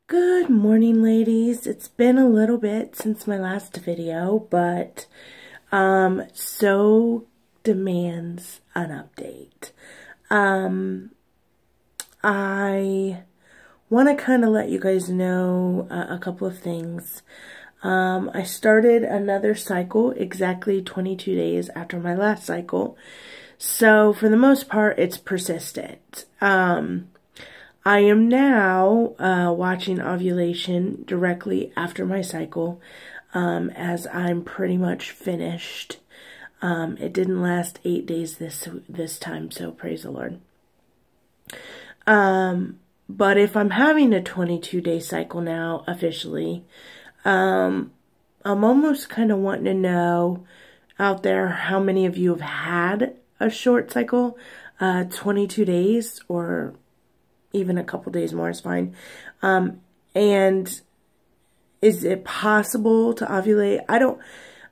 Good morning, ladies. It's been a little bit since my last video, but so demands an update. I want to kind of let you guys know a couple of things. I started another cycle exactly 22 days after my last cycle. So for the most part, it's persistent. I am now watching ovulation directly after my cycle, as I'm pretty much finished. It didn't last 8 days this time, so praise the Lord. But if I'm having a 22-day cycle now, officially, I'm almost kind of wanting to know out there how many of you have had a short cycle, 22 days, or even a couple days more is fine. And is it possible to ovulate?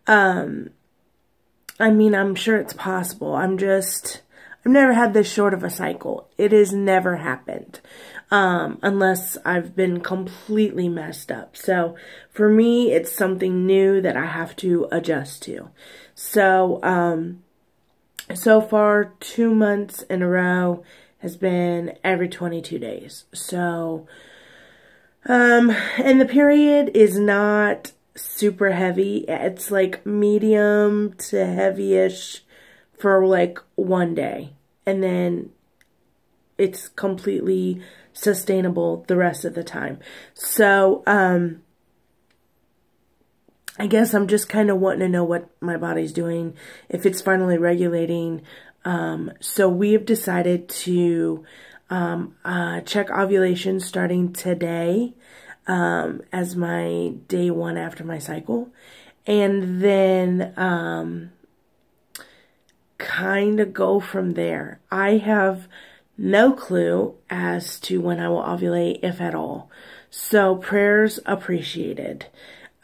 I mean, I'm sure it's possible. I've never had this short of a cycle. It has never happened. Unless I've been completely messed up. So for me, it's something new that I have to adjust to. So, so far 2 months in a row has been every 22 days. So, and the period is not super heavy. It's like medium to heavy-ish for like 1 day. And then it's completely sustainable the rest of the time. So, I guess I'm just kind of wanting to know what my body's doing, if it's finally regulating. So we have decided to check ovulation starting today as my day 1 after my cycle. And then kind of go from there. I have no clue as to when I will ovulate, if at all. So prayers appreciated.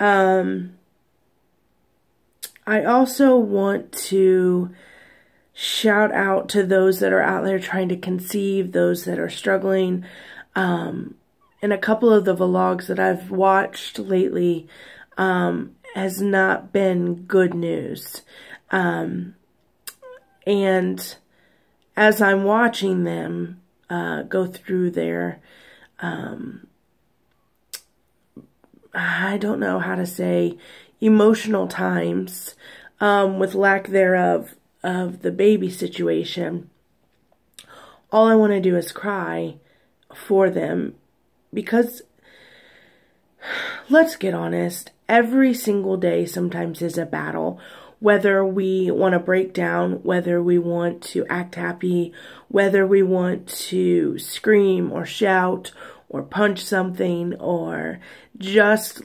I also want to shout out to those that are out there trying to conceive, those that are struggling. And a couple of the vlogs that I've watched lately has not been good news. And as I'm watching them go through their, I don't know how to say, emotional times, with lack thereof, of the baby situation, all I want to do is cry for them, because let's get honest, every single day sometimes is a battle, whether we want to break down, whether we want to act happy, whether we want to scream or shout or punch something, or just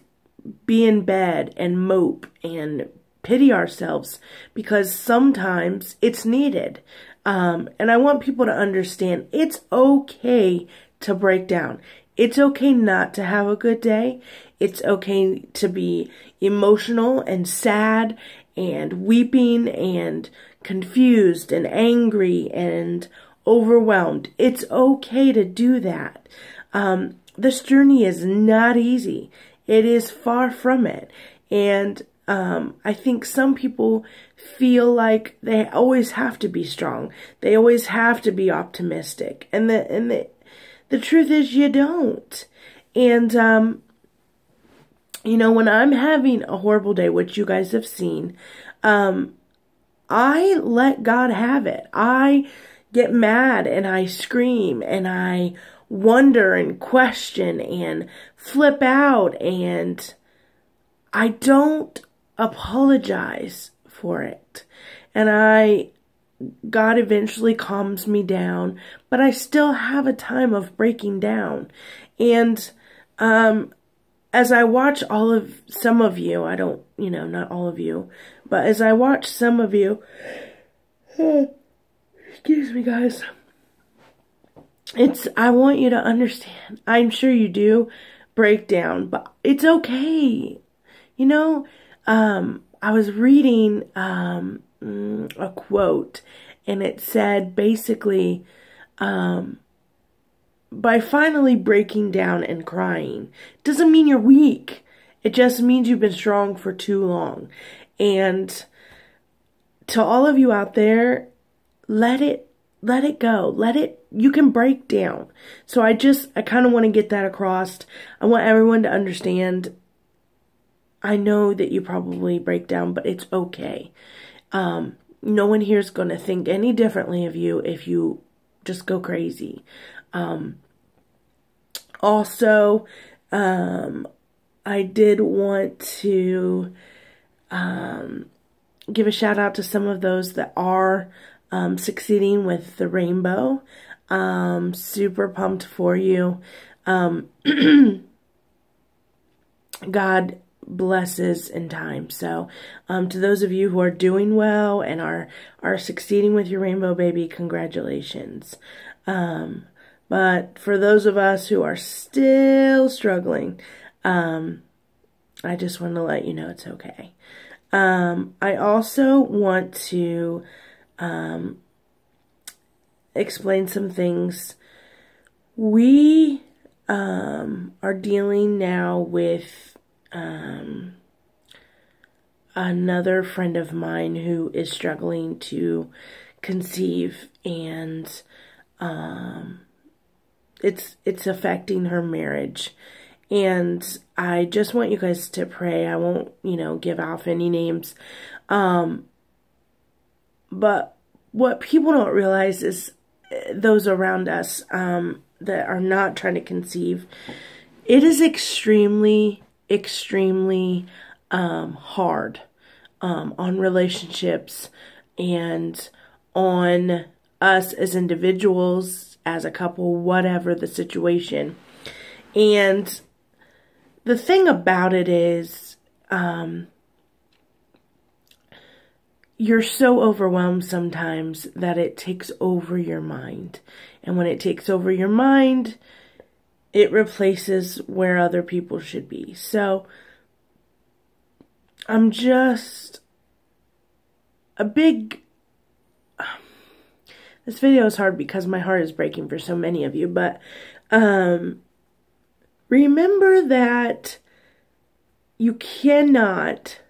be in bed and mope and pity ourselves, because sometimes it's needed. And I want people to understand it's okay to break down. It's okay not to have a good day. It's okay to be emotional and sad and weeping and confused and angry and overwhelmed. It's okay to do that. This journey is not easy. It is far from it. And I think some people feel like they always have to be strong. They always have to be optimistic. And the truth is you don't. And, you know, when I'm having a horrible day, which you guys have seen, I let God have it. I get mad and I scream and I wonder and question and flip out, and I don't apologize for it. And God eventually calms me down, but I still have a time of breaking down. And as I watch some of you, I don't, you know, not all of you, but as I watch some of you, excuse me guys, I want you to understand, I'm sure you do break down, but it's okay. You know, I was reading a quote, and it said basically, by finally breaking down and crying doesn't mean you're weak. It just means you've been strong for too long. And to all of you out there, let it go. You can break down. So I kind of want to get that across. I want everyone to understand. I know that you probably break down, but it's okay. No one here is going to think any differently of you if you just go crazy. Also, I did want to give a shout out to some of those that are succeeding with the rainbow. Super pumped for you. God blesses in time. So to those of you who are doing well and are succeeding with your rainbow baby, congratulations. But for those of us who are still struggling, I just want to let you know it's okay. I also want to explain some things. We are dealing now with another friend of mine who is struggling to conceive, and it's affecting her marriage. And I just want you guys to pray. I won't, give off any names. But what people don't realize is those around us that are not trying to conceive, it is extremely, extremely hard on relationships and on us as individuals, as a couple, whatever the situation. And the thing about it is, you're so overwhelmed sometimes that it takes over your mind. And when it takes over your mind, it replaces where other people should be. So, I'm just this video is hard because my heart is breaking for so many of you, but remember that you cannot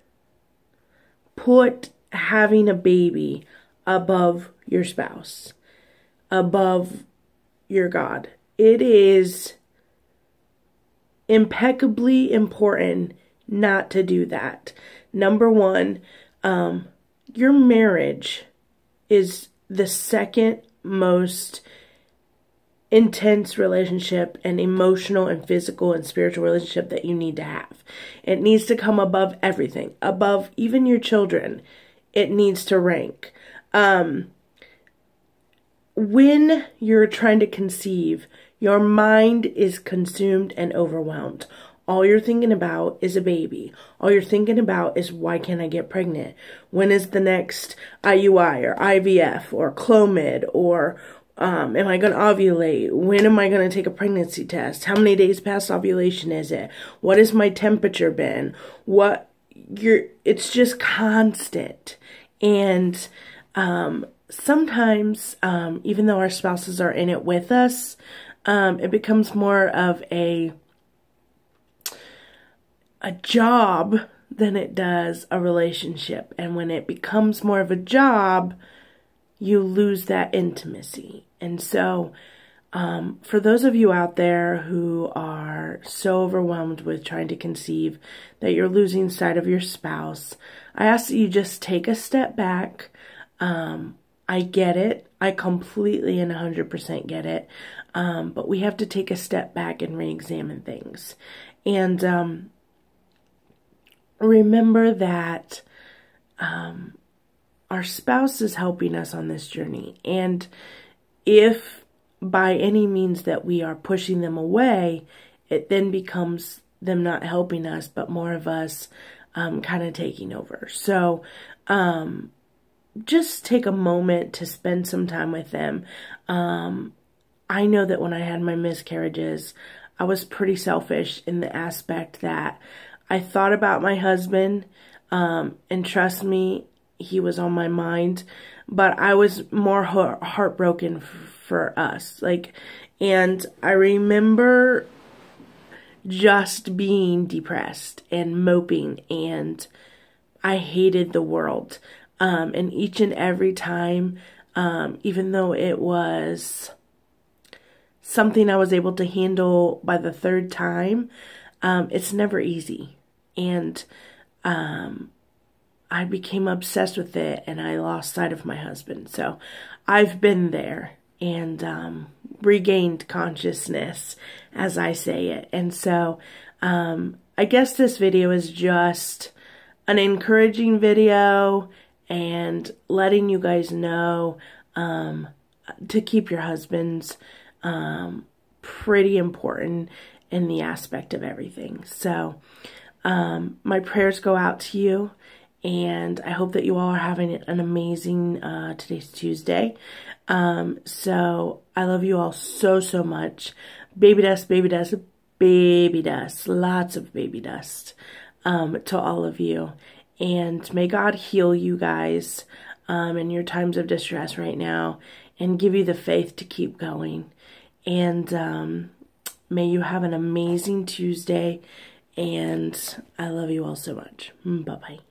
put having a baby above your spouse, above your God. It is impeccably important not to do that. Number one, your marriage is the second most intense relationship and emotional and physical and spiritual relationship that you need to have. It needs to come above everything, above even your children. It needs to rank. When you're trying to conceive, your mind is consumed and overwhelmed. All you're thinking about is a baby. All you're thinking about is, why can't I get pregnant? When is the next IUI or IVF or Clomid? Or am I going to ovulate? When am I going to take a pregnancy test? How many days past ovulation is it? What has my temperature been? It's just constant. And sometimes, even though our spouses are in it with us, it becomes more of a job than it does a relationship. And when it becomes more of a job, you lose that intimacy. And so, for those of you out there who are so overwhelmed with trying to conceive that you're losing sight of your spouse, I ask that you just take a step back. I get it. I completely and 100% get it. But we have to take a step back and re-examine things. And remember that our spouse is helping us on this journey. And if by any means that we are pushing them away, it then becomes them not helping us, but more of us kind of taking over. So just take a moment to spend some time with them. I know that when I had my miscarriages, I was pretty selfish in the aspect that I thought about my husband, and trust me, he was on my mind, but I was more heartbroken for us. Like, And I remember just being depressed and moping, and I hated the world. And each and every time, even though it was something I was able to handle by the third time, it's never easy. And I became obsessed with it, and I lost sight of my husband. So I've been there and regained consciousness, as I say it. And so I guess this video is just an encouraging video and letting you guys know to keep your husbands pretty important in the aspect of everything. So my prayers go out to you, and I hope that you all are having an amazing, today's Tuesday. So I love you all so, so much. Baby dust, baby dust, baby dust. Lots of baby dust, to all of you. And may God heal you guys, in your times of distress right now, and give you the faith to keep going. And, may you have an amazing Tuesday, and I love you all so much. Bye-bye.